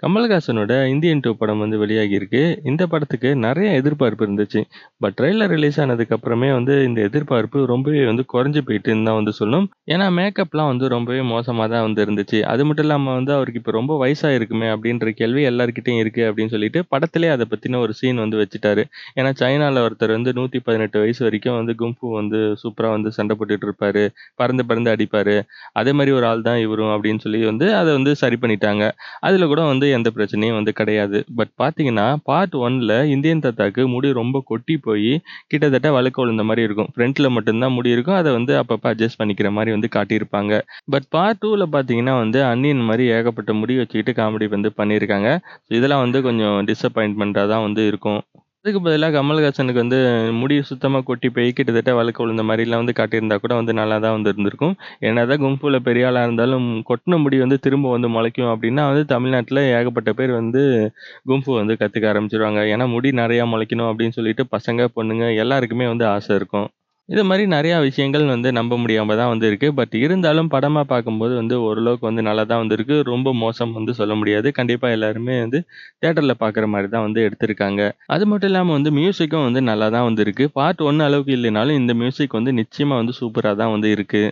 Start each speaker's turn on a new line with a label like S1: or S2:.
S1: கமல்ஹாசனோட Indian 2 படம் வந்து வெளியாகியிருக்கு. இந்த படத்துக்கு நெறைய எதிர்பார்ப்பு இருந்துச்சு. பட் ட்ரெய்லர் ரிலீஸ் ஆனதுக்கு அப்புறமே வந்து இந்த எதிர்பார்ப்பு ரொம்பவே வந்து குறைஞ்சு போயிட்டுன்னு தான் வந்து சொல்லணும். ஏன்னா மேக்கப்லாம் வந்து ரொம்பவே மோசமா தான் வந்து இருந்துச்சு. அது மட்டும் இல்லாம வந்து அவருக்கு இப்ப ரொம்ப வயசாயிருக்குமே அப்படின்ற கேள்வி எல்லார்கிட்டயும் இருக்கு அப்படின்னு சொல்லிட்டு படத்திலேயே அத பத்தின ஒரு சீன் வந்து வச்சுட்டாரு. ஏன்னா சைனால ஒருத்தர் வந்து 118 வயசு வரைக்கும் வந்து குங்ஃபூ வந்து சூப்பரா வந்து சண்டை போட்டுட்டு இருப்பாரு. பறந்து பறந்து அடிப்பாரு. அதே மாரி ஒரு ஆள் தான் இவரும் அப்படின்னு சொல்லி வந்து அத வந்து சரி பண்ணிட்டாங்க. அதுல கூட வந்து எந்த பிரச்சனையும் வந்து கிடையாது. பட் பார்த்தீங்கன்னா, பார்ட் 1ல இந்தியன் தாத்தாக்கு முடி ரொம்ப கொட்டி போயி, கிட்டத்தட்ட வழுக்க விழுந்த மாரி இருக்கும். ஃப்ரண்ட்ல மட்டும் தான் முடி இருக்கும். அத வந்து அப்பப்ப அட்ஜஸ்ட் பண்ணிக்கிற மாரி வந்து காட்டியிருப்பாங்க. பட் பார்ட் 2ல பார்த்தீங்கன்னா வந்து, அந்நியன் மாரி ஏகப்பட்ட முடி வச்சுக்கிட்டு காமெடி வந்து பண்ணியிருக்காங்க. இதெல்லாம் வந்து கொஞ்சம் டிசப்பாயின்ட்மென்ட்டா தான் வந்து இருக்கும். அதுக்கு பதிலா கமல்ஹாசனுக்கு வந்து முடி சுத்தமா கொட்டி போய் கிட்டத்தட்ட வழுக்க விழுந்த மாரிலாம் வந்து காட்டியிருந்தா கூட வந்து நல்லா தான் வந்து இருந்திருக்கும். என்னதான் குங்ஃபூல பெரிய ஆளா இருந்தாலும், கொட்டுன முடி வந்து திரும்ப வந்து முளைக்கும் அப்டின்னா வந்து தமிழ்நாட்டுல ஏகப்பட்ட பேர் வந்து குங்ஃபூ வந்து கத்துக்க ஆரம்பிச்சுருவாங்க. ஏன்னா முடி நெறையா முளைக்கணும் அப்டின்னு சொல்லிட்டு பசங்க, பொண்ணுங்க எல்லாருக்குமே வந்து ஆசை இருக்கும். இது மாரி நெறையா விஷயங்கள் வந்து நம்ப முடியாம தான் வந்து இருக்கு. பட் இருந்தாலும் படமா பார்க்கும்போது வந்து ஓரளவுக்கு வந்து நல்லா தான் வந்திருக்கு. ரொம்ப மோசம் வந்து சொல்ல முடியாது. கண்டிப்பா எல்லாருமே வந்து தியேட்டர்ல பார்க்குற மாரி தான் வந்து எடுத்திருக்காங்க. அது மட்டும் இல்லாம வந்து மியூசிக்கும் வந்து நல்லா தான் வந்து இருக்கு. பார்ட் 1 அளவுக்கு இல்லைனாலும் இந்த மியூசிக் வந்து நிச்சயமா வந்து சூப்பரா தான் வந்து இருக்கு.